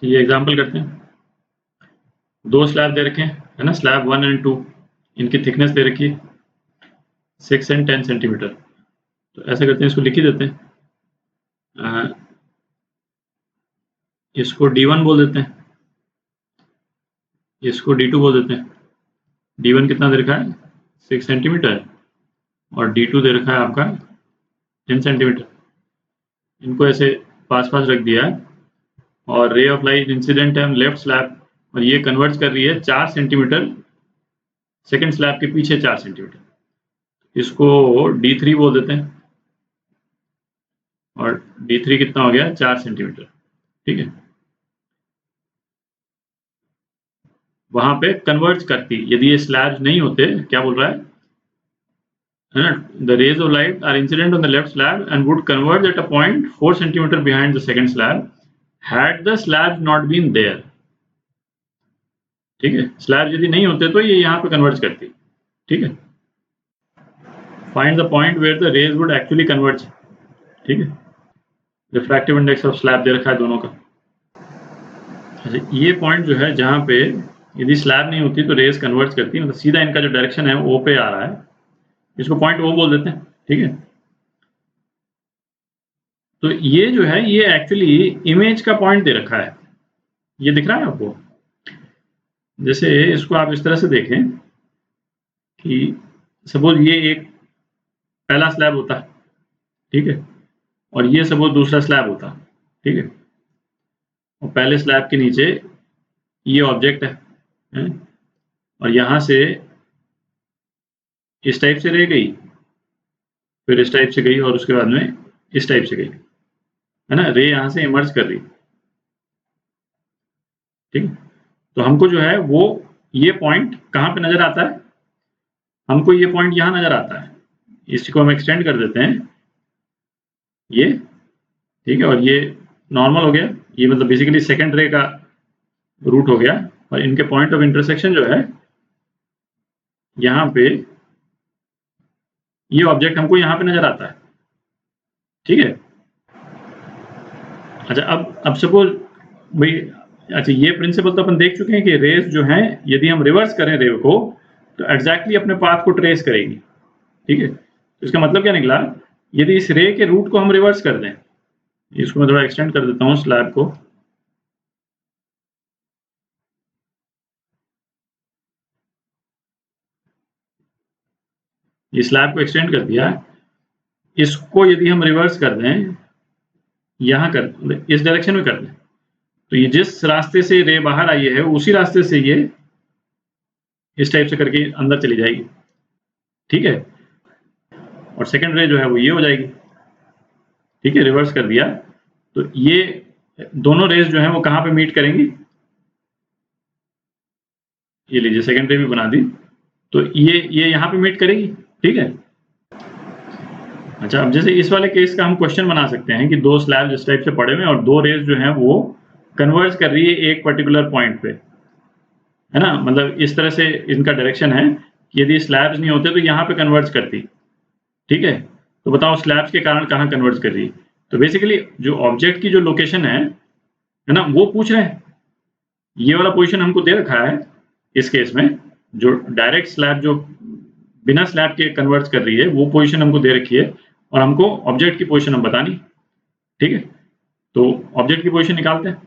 ये एग्जांपल करते हैं। दो स्लैब दे रखे हैं, है ना, स्लैब 1 एंड 2, इनकी थिकनेस दे रखी है 6 एंड 10 सेंटीमीटर। तो ऐसा करते हैं, इसको लिख ही देते हैं, इसको D1 बोल देते हैं, इसको D2 बोल देते हैं। D1 कितना दे रखा है 6 सेंटीमीटर और D2 दे रखा है आपका 10 सेंटीमीटर। इनको ऐसे पास पास रख दिया है और रे ऑफ लाइट इंसिडेंट है लेफ्ट स्लैब, और ये कन्वर्ज कर रही है 4 सेंटीमीटर सेकेंड स्लैब के पीछे 4 सेंटीमीटर। इसको D3 बोल देते हैं और D3 कितना हो गया 4 सेंटीमीटर। ठीक है, वहां पे कन्वर्ज करती, यदि ये स्लैब्स नहीं होते, क्या बोल रहा है ना, the rays of light are incident on the left slab and would converge at a point 4 centimeter behind the second slab had the slabs not been there। ठीक है, स्लैब्स यदि नहीं होते तो ये यहाँ पे कन्वर्ज करती। ठीक है, find the point where the rays would actually converge. ठीक है, रिफ्रैक्टिव इंडेक्स ऑफ स्लैब दे रखा है दोनों का। अच्छा, ये पॉइंट जो है जहाँ पे यदि स्लैब नहीं होती तो रेज कन्वर्ज करती, मतलब सीधा इनका जो डायरेक्शन है ओ पे आ रहा है, इसको पॉइंट ओ बोल देते हैं। ठीक है, तो ये जो है ये एक्चुअली इमेज का पॉइंट दे रखा है, ये दिख रहा है आपको। जैसे इसको आप इस तरह से देखें कि सपोज ये एक पहला स्लैब होता, ठीक है, और ये सपोज दूसरा स्लैब होता। ठीक है, और पहले स्लैब के नीचे ये ऑब्जेक्ट है और यहाँ से इस टाइप से रह गई, फिर इस टाइप से गई और उसके बाद में इस टाइप से गई, है ना, रे यहाँ से इमर्ज कर रही। ठीक है, तो हमको जो है वो ये पॉइंट कहाँ पे नजर आता है, हमको ये पॉइंट यहाँ नजर आता है। इसको हम एक्सटेंड कर देते हैं ये। ठीक है, और ये नॉर्मल हो गया, ये मतलब बेसिकली सेकेंड रे का रूट हो गया, और इनके पॉइंट ऑफ इंटरसेक्शन जो है यहाँ पे, ये ऑब्जेक्ट हमको यहाँ पे नजर आता है। ठीक है, अच्छा अब सपोज भाई, अच्छा ये प्रिंसिपल तो अपन देख चुके हैं कि रेस जो हैं यदि हम रिवर्स करें रे को तो एग्जैक्टली अपने पाथ को ट्रेस करेगी। ठीक है, तो इसका मतलब क्या निकला, यदि इस रे के रूट को हम रिवर्स कर दें, इसको मैं थोड़ा एक्सटेंड कर देता हूँ स्लैब को, ये स्लैब को एक्सटेंड कर दिया, इसको यदि हम रिवर्स कर दें, यहाँ कर इस डायरेक्शन में कर दें, तो ये जिस रास्ते से रे बाहर आई है उसी रास्ते से ये इस टाइप से करके अंदर चली जाएगी। ठीक है, और सेकेंड रे जो है वो ये हो जाएगी। ठीक है, रिवर्स कर दिया तो ये दोनों रेज जो है वो कहाँ पे मीट करेंगी, ये लीजिए सेकेंड रे भी बना दी, तो ये यहाँ पे मीट करेगी। ठीक है, अच्छा अब जैसे इस वाले केस का हम क्वेश्चन बना सकते हैं कि दो स्लैब इस टाइप से पड़े हुए और दो रेज जो हैं वो कन्वर्ज कर रही है एक पर्टिकुलर पॉइंट पे, है ना, मतलब इस तरह से इनका डायरेक्शन है कि यदि स्लैब्स नहीं होते तो यहाँ पे कन्वर्ज करती। ठीक है, तो बताओ स्लैब्स के कारण कहाँ कन्वर्ज कर रही है, तो बेसिकली जो ऑब्जेक्ट की जो लोकेशन है ना, वो पूछ रहे हैं। ये वाला पोजीशन हमको दे रखा है इस केस में, जो डायरेक्ट स्लैब जो बिना स्लैब के कन्वर्ज कर रही है वो पोजीशन हमको दे रखी है, और हमको ऑब्जेक्ट की पोजीशन हम बतानी। ठीक है, तो ऑब्जेक्ट की पोजीशन निकालते हैं।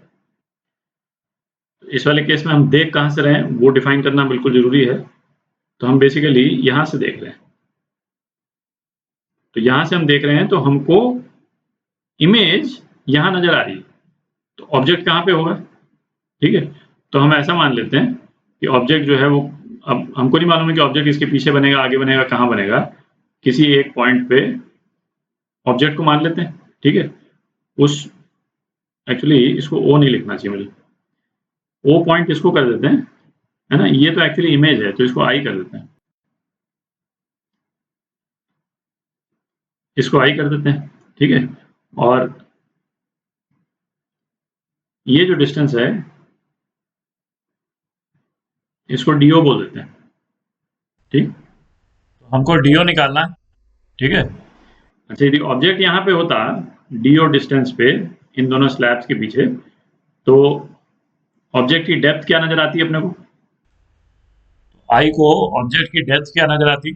इस वाले केस में हम देख कहाँ से रहे हैं वो डिफाइन करना बिल्कुल जरूरी है, तो हम बेसिकली यहाँ से देख रहे हैं, तो यहाँ से हम देख रहे हैं तो हमको इमेज यहाँ नजर आ रही है, तो ऑब्जेक्ट कहाँ पे होगा। ठीक है, तो हम ऐसा मान लेते हैं कि ऑब्जेक्ट जो है वो, अब हमको नहीं मालूम है कि ऑब्जेक्ट इसके पीछे बनेगा, आगे बनेगा, कहाँ बनेगा, किसी एक पॉइंट पे ऑब्जेक्ट को मान लेते हैं। ठीक है, उस एक्चुअली इसको ओ नहीं लिखना चाहिए मुझे, ओ पॉइंट इसको कर देते हैं, है ना, ये तो एक्चुअली इमेज है तो इसको आई कर देते हैं, इसको आई कर देते हैं। ठीक है, और ये जो डिस्टेंस है इसको डीओ बोल देते हैं। ठीक, तो हमको डीओ निकालना है। ठीक है, अच्छा यदि ऑब्जेक्ट यहाँ पे होता डीओ डिस्टेंस पे इन दोनों स्लैब्स के पीछे, तो ऑब्जेक्ट की डेप्थ क्या नजर आती है अपने को? आई को ऑब्जेक्ट की डेप्थ क्या नजर आती?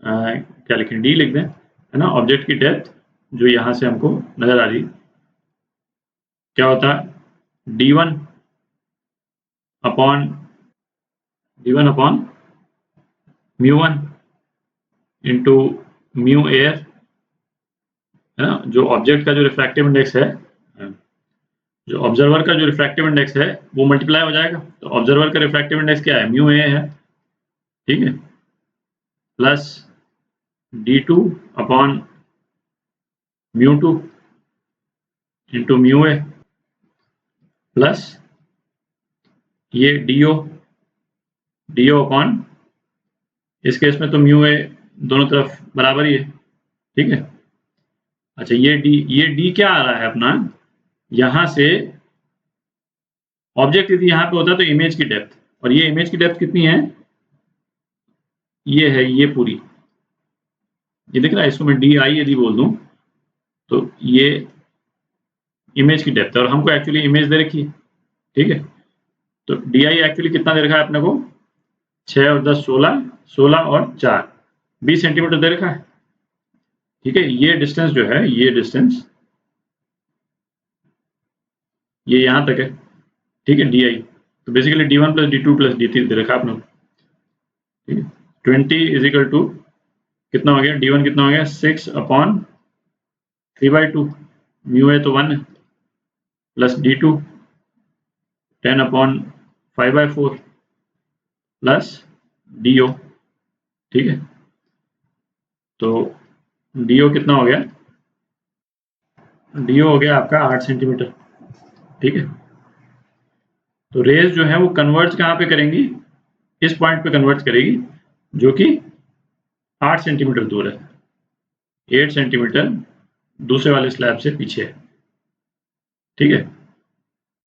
क्या लिखें, डी लिख दें, है ना। ऑब्जेक्ट की डेप्थ जो यहां से हमको नजर आ रही, क्या होता है, d1 अपॉन म्यू1 इंटू म्यू एयर, है ना। जो ऑब्जेक्ट का जो रिफ्रैक्टिव इंडेक्स है, जो ऑब्जर्वर का जो रिफ्रैक्टिव इंडेक्स है वो मल्टीप्लाई हो जाएगा। तो ऑब्जर्वर का रिफ्रैक्टिव इंडेक्स क्या है, म्यू ए है, ठीक है, प्लस d2 अपॉन म्यू2 इंटू म्यू ए, प्लस ये डी ओ अपॉन, इस केस में तो म्यू ए दोनों तरफ बराबर ही है, ठीक है। अच्छा, ये डी क्या आ रहा है अपना, यहां से ऑब्जेक्ट यदि यहाँ पे होता तो इमेज की डेप्थ, और ये इमेज की डेप्थ कितनी है, ये है, ये पूरी, ये दिख रहा है, इसको मैं डी आई यदि बोल दूं तो ये इमेज की डेप्थ है, और हमको एक्चुअली इमेज दे रखी है, ठीक है। तो डी आई एक्चुअली कितना दे रखा है अपने को, 6 और 10 16, 16 और 4 20 सेंटीमीटर दे रखा है, ठीक है। ये डिस्टेंस जो है, ये डिस्टेंस ये यहां तक है, ठीक है, डी आई। तो basically d1 plus d2 plus d3 दे रखा है आपने, ठीक है। 20 इज इक्वल टू कितना हो गया, d1 कितना हो गया, 6 अपॉन 3/2, म्यू ए तो 1 है, plus d2 10 upon 5/4 plus d o, ठीक है। तो डी ओ कितना हो गया, डी ओ हो गया आपका 8 सेंटीमीटर, ठीक है। तो रेज जो है वो कन्वर्ज कहाँ पे करेंगी, इस पॉइंट पे कन्वर्ज करेगी, जो कि 8 सेंटीमीटर दूर है, 8 सेंटीमीटर दूसरे वाले स्लैब से पीछे है, ठीक है।